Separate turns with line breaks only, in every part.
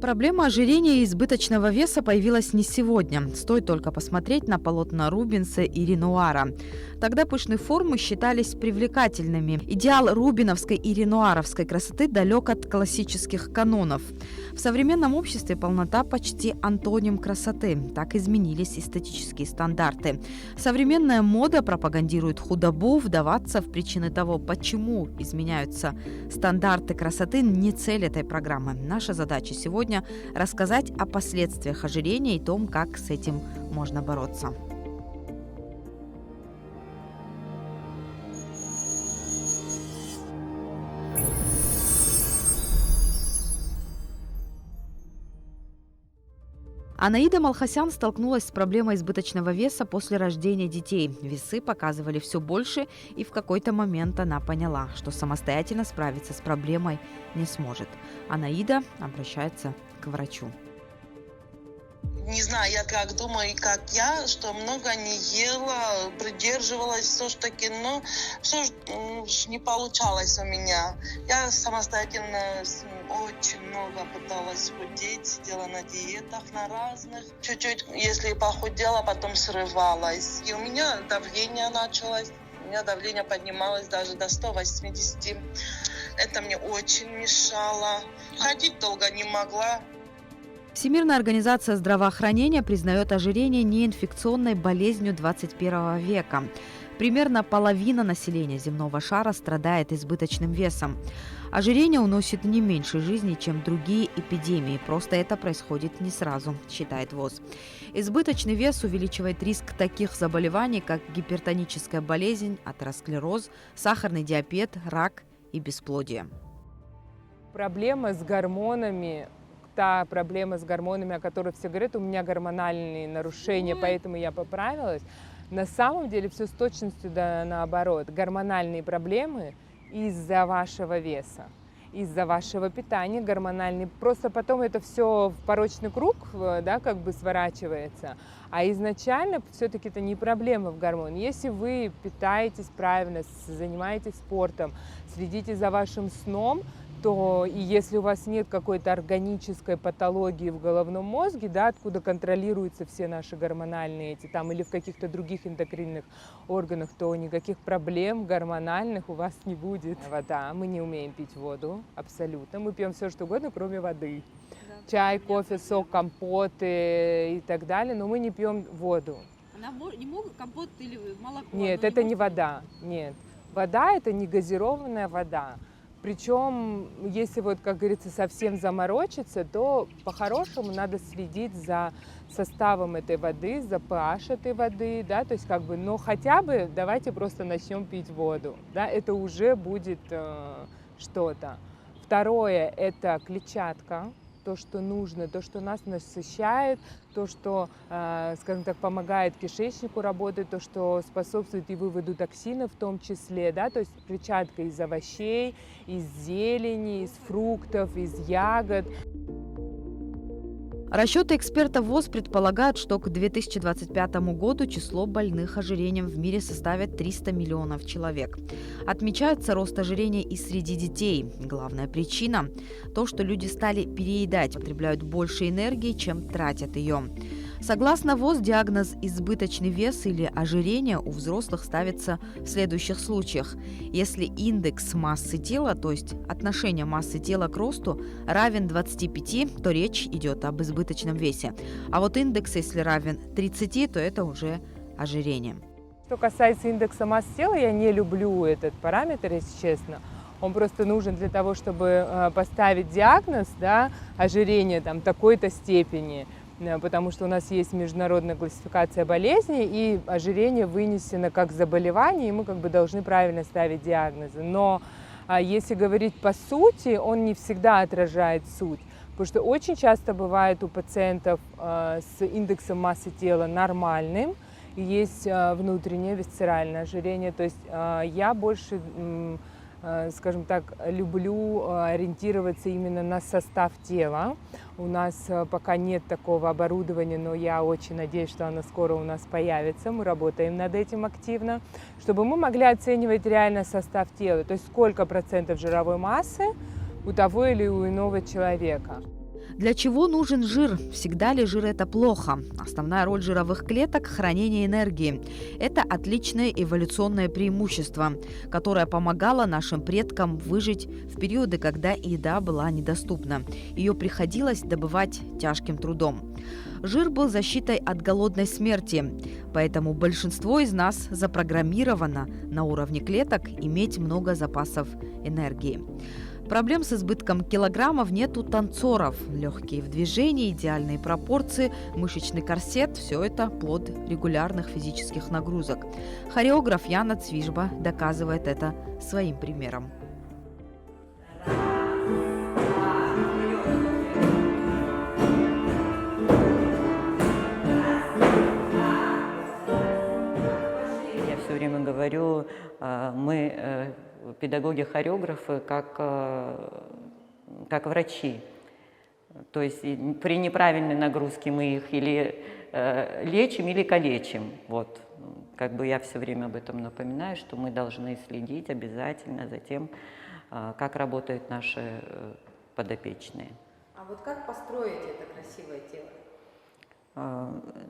Проблема ожирения и избыточного веса появилась не сегодня. Стоит только посмотреть на полотна Рубенса и Ренуара. Тогда пышные формы считались привлекательными. Идеал рубиновской и ренуаровской красоты далек от классических канонов. В современном обществе полнота почти антоним красоты. Так изменились эстетические стандарты. Современная мода пропагандирует худобу. Вдаваться в причины того, почему изменяются стандарты красоты, не цель этой программы. Наша задача сегодня рассказать о последствиях ожирения и том, как с этим можно бороться. Анаида Малхасян столкнулась с проблемой избыточного веса после рождения детей. Весы показывали все больше, и в какой-то момент она поняла, что самостоятельно справиться с проблемой не сможет. Анаида обращается к врачу.
Не знаю, я как думаю, как я, что много не ела, придерживалась все-таки, но все не получалось у меня. Я самостоятельно очень много пыталась худеть, сидела на диетах, на разных. Чуть-чуть, если похудела, потом срывалась. И у меня давление началось. У меня давление поднималось даже до 180. Это мне очень мешало. Ходить долго не могла.
Всемирная организация здравоохранения признает ожирение неинфекционной болезнью 21 века. Примерно половина населения земного шара страдает избыточным весом. Ожирение уносит не меньше жизни, чем другие эпидемии. Просто это происходит не сразу, считает ВОЗ. Избыточный вес увеличивает риск таких заболеваний, как гипертоническая болезнь, атеросклероз, сахарный диабет, рак и бесплодие.
Проблема с гормонами. Та проблема с гормонами, о которой все говорят, у меня гормональные нарушения, поэтому я поправилась. На самом деле все с точностью да наоборот. Гормональные проблемы из-за вашего веса, из-за вашего питания гормональные. Просто потом это все в порочный круг, да, как бы сворачивается. А изначально все-таки это не проблема в гормоне. Если вы питаетесь правильно, занимаетесь спортом, следите за вашим сном, то и если у вас нет какой-то органической патологии в головном мозге, да, откуда контролируются все наши гормональные эти там или в каких-то других эндокринных органах, то никаких проблем гормональных у вас не будет. Вода. Мы не умеем пить воду, абсолютно. Мы пьем все, что угодно, кроме воды. Да. Чай, кофе, сок, компоты и так далее, но мы не пьем воду.
Она не могут компот или молоко?
Нет, это не вода. Нет. Вода – это не газированная вода. Причем, если вот, как говорится, совсем заморочиться, то по-хорошему надо следить за составом этой воды, за pH этой воды, да, то есть как бы, но хотя бы давайте просто начнем пить воду, да, это уже будет что-то. Второе – это клетчатка. То, что нужно, то, что нас насыщает, то, что, скажем так, помогает кишечнику работать, то, что способствует и выводу токсинов в том числе, да, то есть клетчатка из овощей, из зелени, из фруктов, из ягод.
Расчеты экспертов ВОЗ предполагают, что к 2025 году число больных ожирением в мире составит 300 миллионов человек. Отмечается рост ожирения и среди детей. Главная причина – то, что люди стали переедать, потребляют больше энергии, чем тратят ее. Согласно ВОЗ, диагноз «избыточный вес» или ожирение у взрослых ставится в следующих случаях. Если индекс массы тела, то есть отношение массы тела к росту, равен 25, то речь идет об избыточном весе. А вот индекс, если равен 30, то это уже ожирение.
Что касается индекса массы тела, я не люблю этот параметр, если честно. Он просто нужен для того, чтобы поставить диагноз, да, ожирения там, такой-то степени. Потому что у нас есть международная классификация болезней, и ожирение вынесено как заболевание, и мы как бы должны правильно ставить диагнозы. Но если говорить по сути, он не всегда отражает суть. Потому что очень часто бывает у пациентов с индексом массы тела нормальным, и есть внутреннее висцеральное ожирение. То есть я больше, скажем так, люблю ориентироваться именно на состав тела. У нас пока нет такого оборудования, но я очень надеюсь, что оно скоро у нас появится. Мы работаем над этим активно, чтобы мы могли оценивать реально состав тела, то есть сколько процентов жировой массы у того или у иного человека.
Для чего нужен жир? Всегда ли жир это плохо? Основная роль жировых клеток – хранение энергии. Это отличное эволюционное преимущество, которое помогало нашим предкам выжить в периоды, когда еда была недоступна. Ее приходилось добывать тяжким трудом. Жир был защитой от голодной смерти, поэтому большинство из нас запрограммировано на уровне клеток иметь много запасов энергии. Проблем с избытком килограммов нет у танцоров. Легкие в движении, идеальные пропорции, мышечный корсет – все это плод регулярных физических нагрузок. Хореограф Яна Цвижба доказывает это своим примером.
Я все время говорю, мы педагоги-хореографы как врачи. То есть при неправильной нагрузке мы их или лечим, или калечим. Вот. Как бы я все время об этом напоминаю, что мы должны следить обязательно за тем, как работают наши подопечные.
А вот как построить это красивое тело?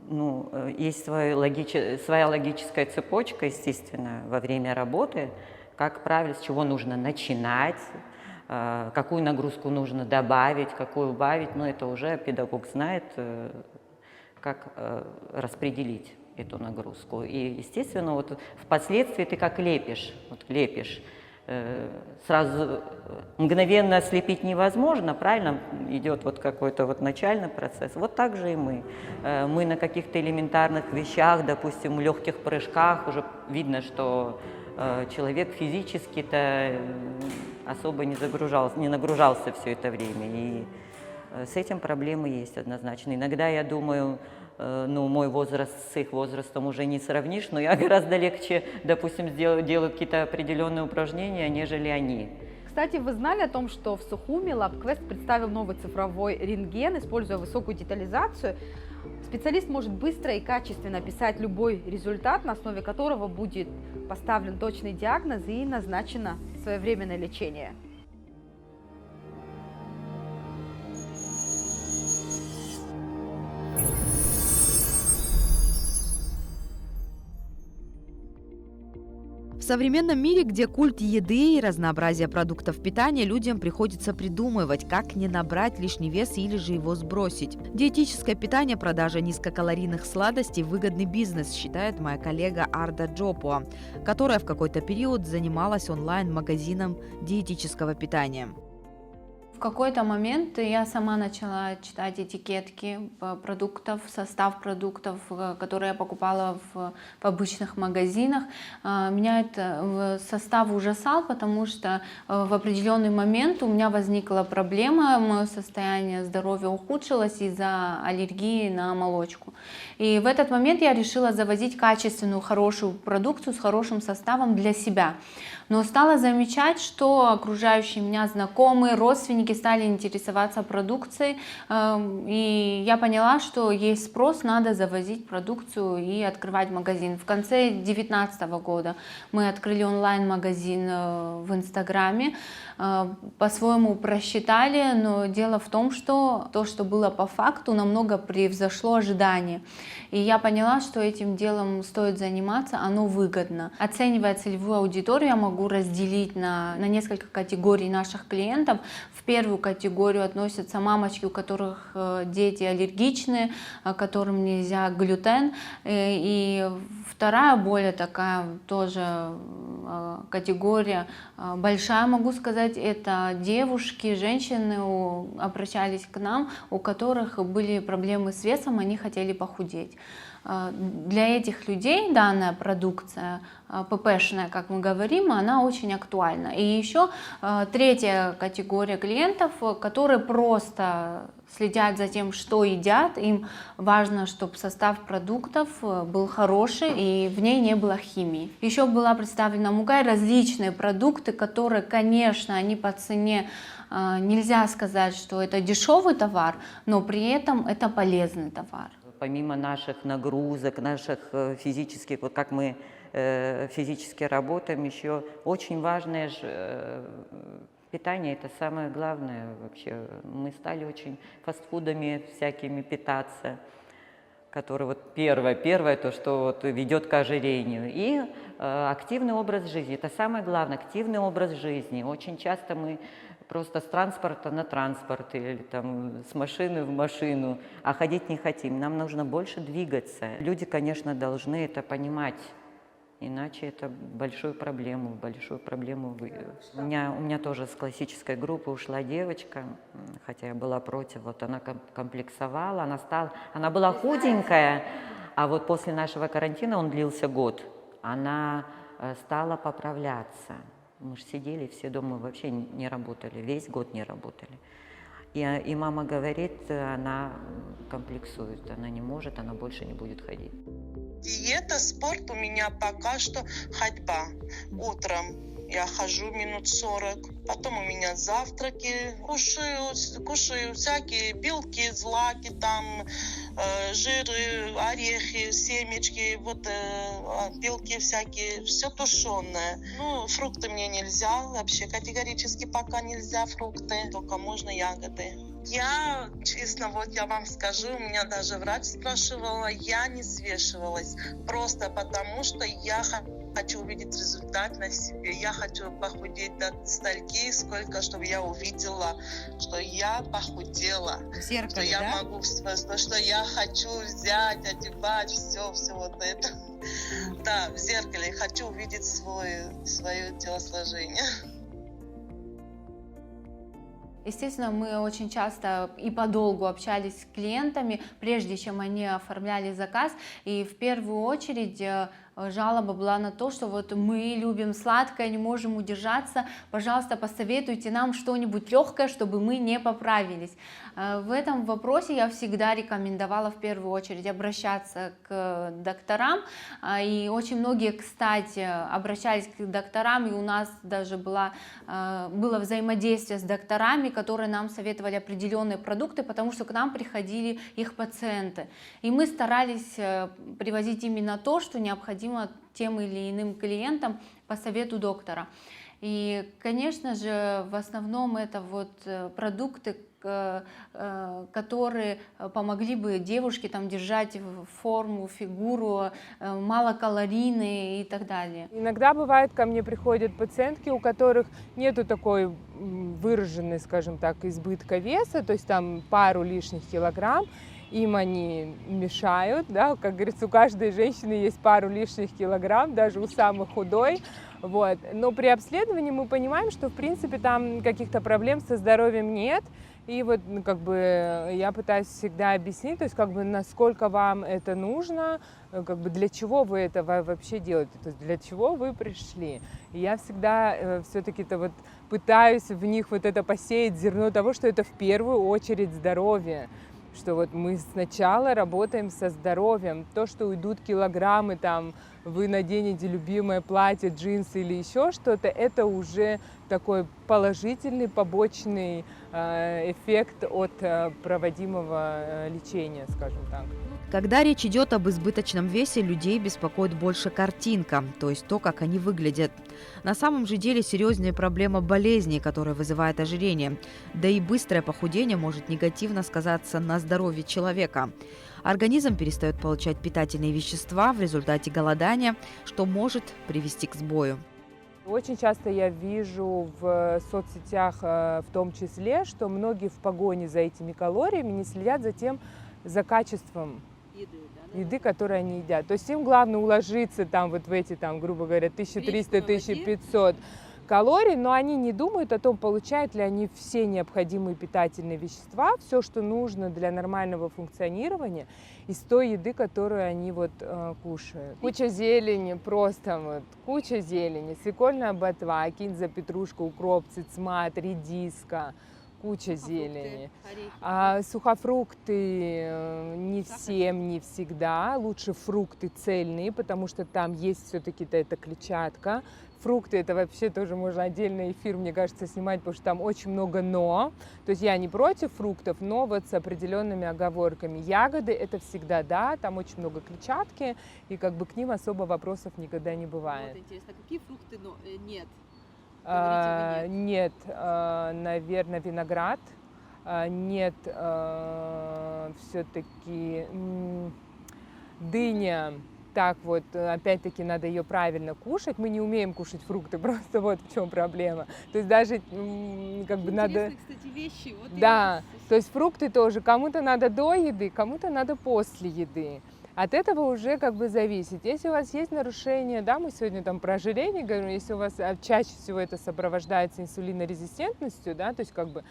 Ну, есть своя логическая цепочка, естественно, во время работы, как правильно, с чего нужно начинать, какую нагрузку нужно добавить, какую убавить, но это уже педагог знает, как распределить эту нагрузку. И, естественно, вот впоследствии ты как лепишь, сразу мгновенно слепить невозможно, правильно? Идет вот какой-то вот начальный процесс. Вот так же и мы. Мы на каких-то элементарных вещах, допустим, в легких прыжках уже видно, что человек физически-то особо не нагружался все это время. И с этим проблемы есть однозначно. Иногда я думаю, ну, мой возраст с их возрастом уже не сравнишь, но я гораздо легче, допустим, делаю какие-то определенные упражнения, нежели они.
Кстати, вы знали о том, что в Сухуми LabQuest представил новый цифровой рентген, используя высокую детализацию? Специалист может быстро и качественно описать любой результат, на основе которого будет поставлен точный диагноз и назначено своевременное лечение.
В современном мире, где культ еды и разнообразие продуктов питания, людям приходится придумывать, как не набрать лишний вес или же его сбросить. Диетическое питание, продажа низкокалорийных сладостей – выгодный бизнес, считает моя коллега Арда Джопуа, которая в какой-то период занималась онлайн-магазином диетического питания.
В какой-то момент я сама начала читать этикетки продуктов, состав продуктов, которые я покупала в обычных магазинах. Меня это состав ужасал, потому что в определенный момент у меня возникла проблема, мое состояние здоровья ухудшилось из-за аллергии на молочку. И в этот момент я решила завозить качественную, хорошую продукцию с хорошим составом для себя. Но стала замечать, что окружающие меня знакомые, родственники стали интересоваться продукцией, и я поняла, что есть спрос, надо завозить продукцию и открывать магазин. В конце 2019 года мы открыли онлайн-магазин в Инстаграме, по-своему просчитали, но дело в том, что то, что было по факту, намного превзошло ожидания. И я поняла, что этим делом стоит заниматься, оно выгодно. Оценивая целевую аудиторию, я могу разделить на несколько категорий наших клиентов. В первую категорию относятся мамочки, у которых дети аллергичны, которым нельзя глютен. И вторая более такая тоже категория большая, могу сказать, это девушки, женщины обращались к нам, у которых были проблемы с весом, они хотели похудеть. Для этих людей данная продукция, ППшная, как мы говорим, она очень актуальна. И еще третья категория клиентов, которые просто следят за тем, что едят, им важно, чтобы состав продуктов был хороший и в ней не было химии. Еще была представлена мука и различные продукты, которые, конечно, они по цене, нельзя сказать, что это дешевый товар, но при этом это полезный товар.
Помимо наших нагрузок, наших физических, вот как мы физически работаем, еще очень важное Питание – это самое главное вообще. Мы стали очень фастфудами всякими питаться, которые вот первое то, что вот ведет к ожирению. И активный образ жизни – это самое главное, активный образ жизни. Очень часто мы просто с транспорта на транспорт или там с машины в машину, а ходить не хотим. Нам нужно больше двигаться. Люди, конечно, должны это понимать. Иначе это большую проблему. У меня тоже с классической группы ушла девочка, хотя я была против, вот она комплексовала, она была худенькая, а вот после нашего карантина, он длился год, она стала поправляться. Мы же сидели все дома, вообще не работали, весь год не работали. И мама говорит, она комплексует, она не может, она больше не будет ходить.
Диета, спорт у меня пока что ходьба. Утром я хожу минут 40, потом у меня завтраки, кушаю всякие белки, злаки, там, жиры, орехи, семечки, вот белки всякие, все тушеное. Ну, фрукты мне нельзя, вообще категорически пока нельзя фрукты, только можно ягоды. Я, честно, вот я вам скажу, меня даже врач спрашивала, я не свешивалась, просто потому что я хочу увидеть результат на себе, я хочу похудеть до стольки, сколько, чтобы я увидела, что я похудела,
В зеркале,
что я
да?
могу, что я хочу взять, одевать, все вот это. Да, в зеркале хочу увидеть свое телосложение.
Естественно, мы очень часто и подолгу общались с клиентами, прежде чем они оформляли заказ, и в первую очередь жалоба была на то, что вот мы любим сладкое, не можем удержаться, пожалуйста, посоветуйте нам что-нибудь легкое, чтобы мы не поправились. В этом вопросе я всегда рекомендовала в первую очередь обращаться к докторам, и очень многие, кстати, обращались к докторам, и у нас даже было взаимодействие с докторами, которые нам советовали определенные продукты, потому что к нам приходили их пациенты. И мы старались привозить именно то, что необходимо тем или иным клиентам по совету доктора. И, конечно же, в основном это вот продукты, которые помогли бы девушке там держать форму, фигуру, малокалорийные и так далее.
Иногда бывает, ко мне приходят пациентки, у которых нету такой выраженной, скажем так, избытка веса, то есть там пару лишних килограмм, им они мешают, да, как говорится, у каждой женщины есть пару лишних килограмм, даже у самой худой, вот. Но при обследовании мы понимаем, что в принципе там каких-то проблем со здоровьем нет, и вот как бы я пытаюсь всегда объяснить, то есть как бы насколько вам это нужно, как бы для чего вы это вообще делаете, то есть для чего вы пришли. И я всегда все-таки-то вот пытаюсь в них вот это посеять зерно того, что это в первую очередь здоровье. Что вот мы сначала работаем со здоровьем. То, что уйдут килограммы, там, вы наденете любимое платье, джинсы или еще что-то, это уже такой положительный побочный эффект от проводимого лечения, скажем так.
Когда речь идет об избыточном весе, людей беспокоит больше картинка, то есть то, как они выглядят. На самом же деле серьезнее проблема болезней, которая вызывает ожирение. Да и быстрое похудение может негативно сказаться на здоровье человека. Организм перестает получать питательные вещества в результате голодания, что может привести к сбою.
Очень часто я вижу в соцсетях в том числе, что многие в погоне за этими калориями не следят за качеством еды, которую они едят. То есть им главное уложиться там вот в эти, там, грубо говоря, 1300-1500 калорий, но они не думают о том, получают ли они все необходимые питательные вещества, все, что нужно для нормального функционирования из той еды, которую они вот кушают. Куча зелени, просто вот куча зелени, свекольная ботва, кинза, петрушка, укроп, цицмат, редиска. Куча зелени. Сухофрукты не всем, не всегда. Лучше фрукты цельные, потому что там есть все-таки эта клетчатка. Фрукты — это вообще тоже можно отдельный эфир, мне кажется, снимать, потому что там очень много «но». То есть я не против фруктов, но вот с определенными оговорками. Ягоды — это всегда да, там очень много клетчатки, и как бы к ним особо вопросов никогда не бывает.
Вот интересно, какие фрукты нет? Говорите, вы нет.
Нет, наверное, виноград. Нет, все-таки дыня. Так вот, опять-таки, надо ее правильно кушать. Мы не умеем кушать фрукты, просто вот в чем проблема. То есть даже как бы надо...
Интересные, кстати, вещи. Вот
Да,
я
то есть фрукты тоже. Кому-то надо до еды, кому-то надо после еды. От этого уже как бы зависит. Если у вас есть нарушение, да, мы сегодня там про ожирение говорим, если у вас чаще всего это сопровождается инсулинорезистентностью, да, то есть как бы,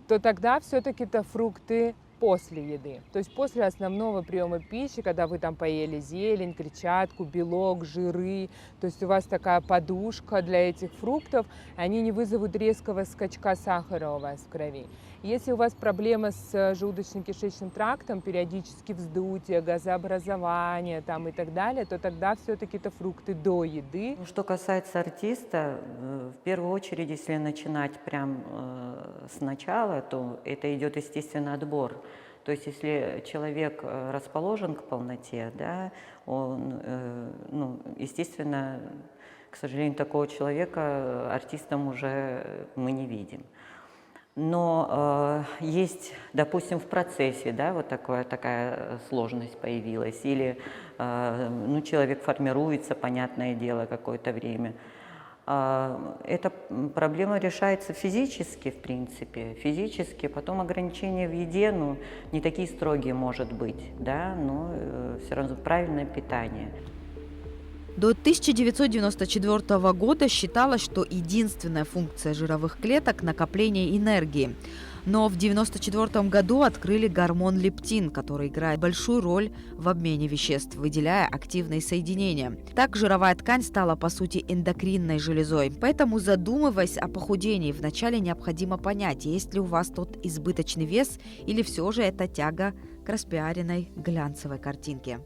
то тогда все-таки это фрукты после еды. То есть после основного приема пищи, когда вы там поели зелень, клетчатку, белок, жиры, то есть у вас такая подушка для этих фруктов, они не вызовут резкого скачка сахара у вас в крови. Если у вас проблема с желудочно-кишечным трактом, периодически вздутие, газообразование там, и так далее, то тогда все-таки это фрукты до еды.
Что касается артиста, в первую очередь, если начинать прям сначала, то это идет, естественно, отбор. То есть если человек расположен к полноте, да, он, естественно, к сожалению, такого человека артистом уже мы не видим. Но есть, допустим, в процессе, да, вот такая сложность появилась, или человек формируется, понятное дело, какое-то время. Эта проблема решается физически, в принципе, физически, потом ограничения в еде, не такие строгие, может быть, да, но все равно правильное питание.
До 1994 года считалось, что единственная функция жировых клеток – накопление энергии. Но в 1994 году открыли гормон лептин, который играет большую роль в обмене веществ, выделяя активные соединения. Так жировая ткань стала, по сути, эндокринной железой. Поэтому, задумываясь о похудении, вначале необходимо понять, есть ли у вас тот избыточный вес или все же это тяга к распиаренной глянцевой картинке.